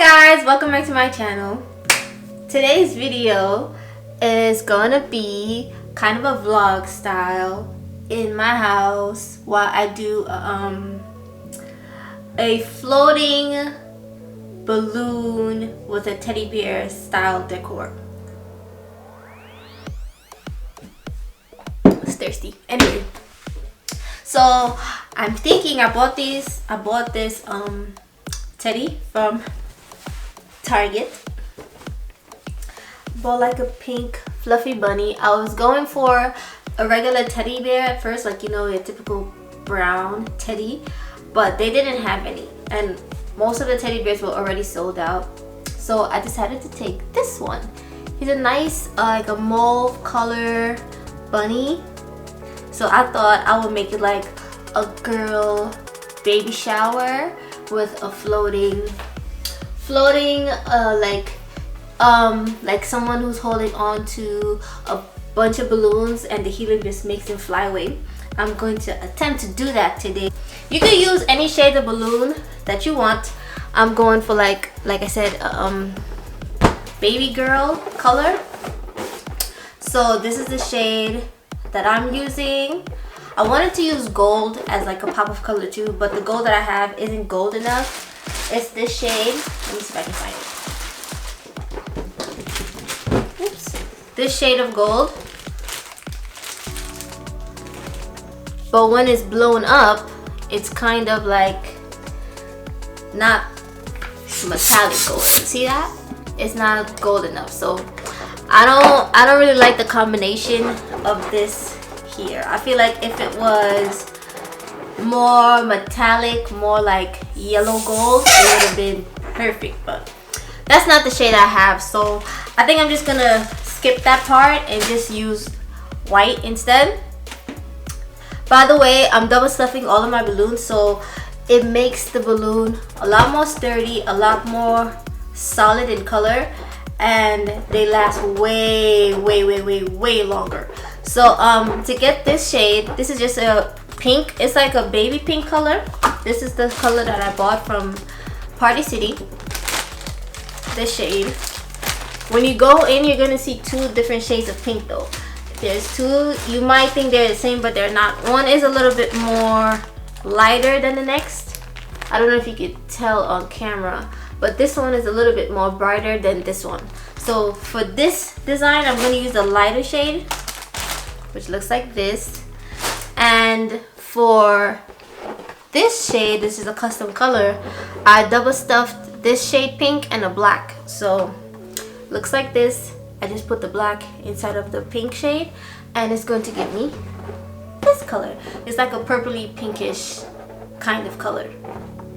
guys, welcome back to my channel. Today's video is gonna be kind of a vlog style in my house while I do a floating balloon with a teddy bear style decor. It's thirsty. Anyway, so I'm thinking I bought this teddy from Target. Bought like a pink fluffy bunny. I was going for a regular teddy bear at first, like, you know, a typical brown teddy, but they didn't have any, and most of the teddy bears were already sold out. So I decided to take this one. He's a nice like a mauve color bunny. So I thought I would make it like a girl baby shower with a floating like someone who's holding on to a bunch of balloons and the helium just makes them fly away. I'm going to attempt to do that today. You can use any shade of balloon that you want. I'm going for like I said, baby girl color. So this is the shade that I'm using. I wanted to use gold as like a pop of color too, but the gold that I have isn't gold enough. It's this shade. Let me see if I can find it. Oops. This shade of gold. But when it's blown up, it's kind of like not metallic gold. See that? It's not gold enough. So I don't really like the combination of this here. I feel like if it was more metallic, more like yellow gold, it would have been perfect, but that's not the shade I have. So I think I'm just gonna skip that part and just use white instead. By the way, I'm double stuffing all of my balloons, so it makes the balloon a lot more sturdy, a lot more solid in color, and they last way longer. So to get this shade, this is just a pink. It's like a baby pink color. This is the color that I bought from Party City. This shade. When you go in, you're gonna see two different shades of pink though. There's two. You might think they're the same, but they're not. One is a little bit more lighter than the next. I don't know if you could tell on camera, but this one is a little bit more brighter than this one. So for this design, I'm gonna use a lighter shade, which looks like this. And for this shade, this is a custom color, I double stuffed this shade pink and a black. So looks like this. I just put the black inside of the pink shade, and it's going to give me this color. It's like a purpley pinkish kind of color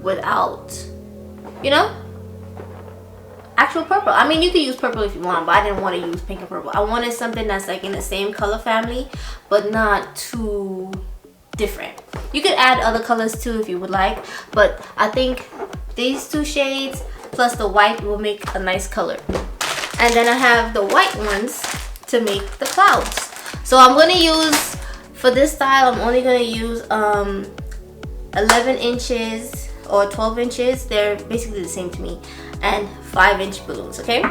without, you know, actual purple. I mean, you can use purple if you want, but I didn't want to use pink and purple. I wanted something that's like in the same color family, but not too different. You could add other colors too if you would like, but I think these two shades plus the white will make a nice color. And then I have the white ones to make the clouds. So I'm going to use, for this style, I'm only going to use 11 inches or 12 inches. They're basically the same to me. And 5-inch balloons, okay?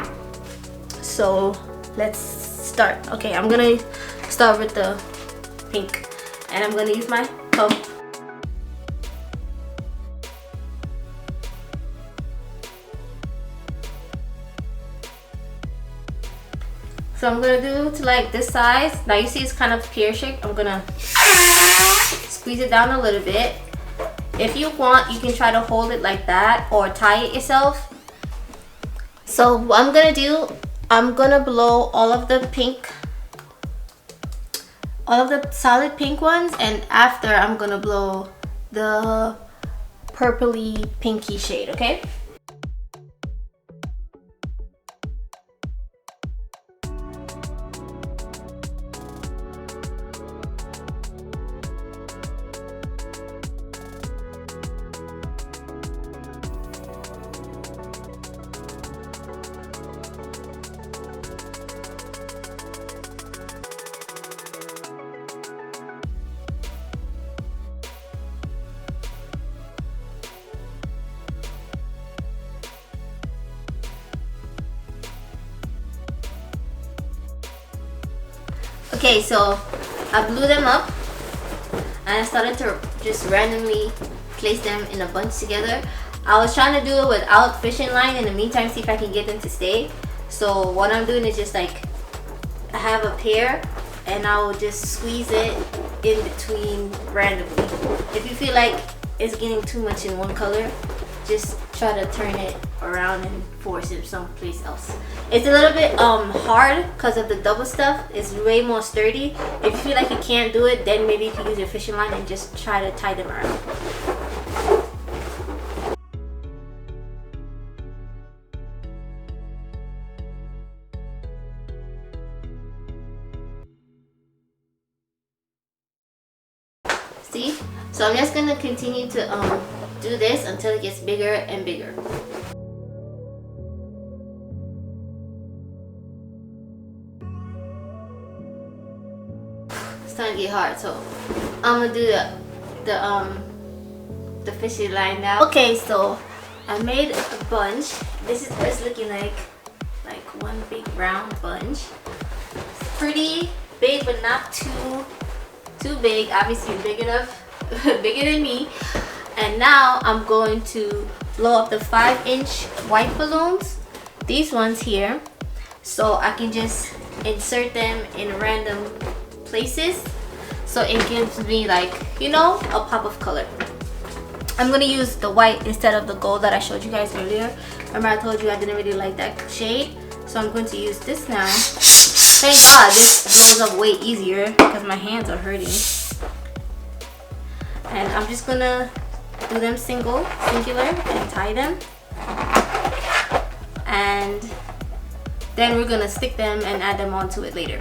So let's start. Okay, I'm going to start with the pink. And I'm going to use my pump. So I'm gonna do to like this size. Now you see it's kind of pear-shaped. I'm gonna squeeze it down a little bit. If you want, you can try to hold it like that or tie it yourself. So what I'm gonna do, I'm gonna blow all of the pink, all of the solid pink ones, and after I'm gonna blow the purpley pinky shade, okay? Okay, so I blew them up and I started to just randomly place them in a bunch together. I was trying to do it without fishing line in the meantime, see if I can get them to stay. So what I'm doing is just like, I have a pair and I will just squeeze it in between randomly. If you feel like it's getting too much in one color, just try to turn it around and force it someplace else. It's a little bit hard because of the double stuff. It's way more sturdy. If you feel like you can't do it, then maybe you can use your fishing line and just try to tie them around. See? So I'm just gonna continue to do this until it gets bigger and bigger. It's starting to get hard, so I'm gonna do the fishing line now. Okay, so I made a bunch. This is what it's looking like one big round bunch. It's pretty big, but not too big. Obviously big enough, bigger than me. And now I'm going to blow up the 5-inch white balloons, these ones here, so I can just insert them in random places so it gives me, like, you know, a pop of color. I'm gonna use the white instead of the gold that I showed you guys earlier. Remember I told you I didn't really like that shade, so I'm going to use this now. Thank God this blows up way easier because my hands are hurting. And I'm just gonna do them singular and tie them. And then we're gonna stick them and add them onto it later.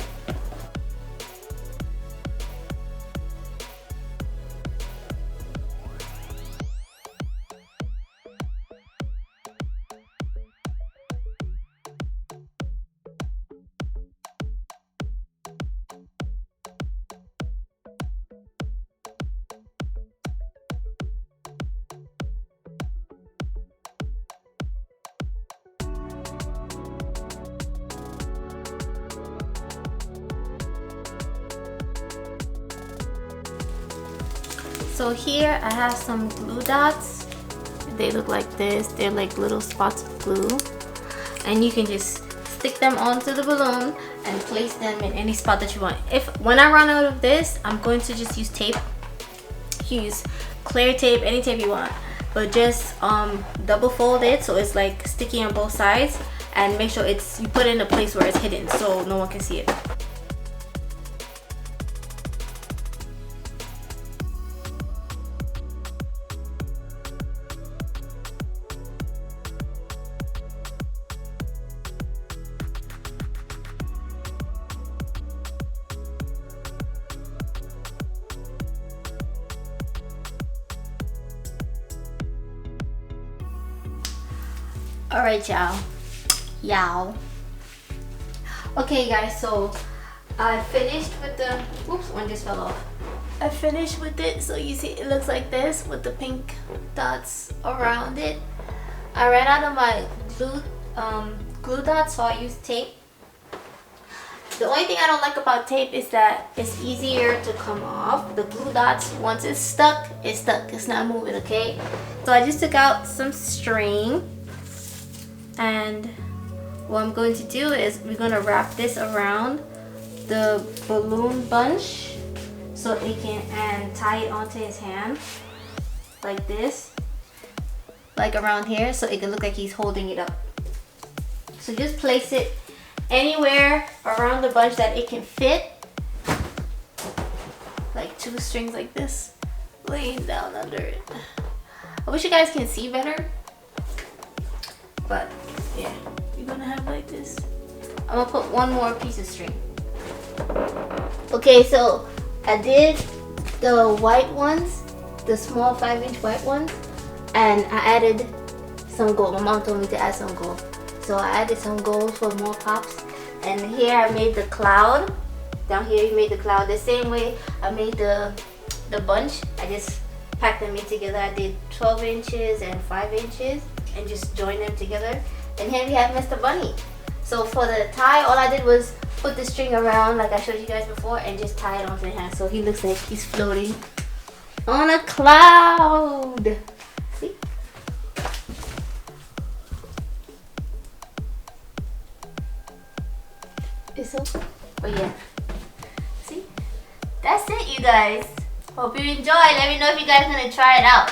So here I have some glue dots. They look like this. They're like little spots of glue. And you can just stick them onto the balloon and place them in any spot that you want. When I run out of this, I'm going to just use tape. Use clear tape, any tape you want. But just double fold it so it's like sticky on both sides. And make sure you put it in a place where it's hidden so no one can see it. Alright, y'all. Okay guys, so I finished with the, whoops, one just fell off. I finished with it, so you see it looks like this with the pink dots around it. I ran out of my glue dots, so I used tape. The only thing I don't like about tape is that it's easier to come off. The glue dots, once it's stuck, it's stuck. It's not moving, okay? So I just took out some string. And what I'm going to do is we're going to wrap this around the balloon bunch so it can, and tie it onto his hand like this, like around here, so it can look like he's holding it up. So just place it anywhere around the bunch that it can fit, like 2 strings like this laying down under it. I wish you guys can see better, but yeah, you're gonna have like this. I'm gonna put one more piece of string. Okay, so I did the white ones, the small 5-inch white ones, and I added some gold. My mom told me to add some gold, so I added some gold for more pops. And here I made the cloud. Down here you made the cloud the same way I made the bunch. I just packed them in together. I did 12 inches and 5 inches and just joined them together. And here we have Mr. Bunny. So for the tie, all I did was put the string around like I showed you guys before and just tie it onto the hand so he looks like he's floating on a cloud. See? It's so cool. But yeah. See? That's it, you guys. Hope you enjoy. Let me know if you guys want to try it out.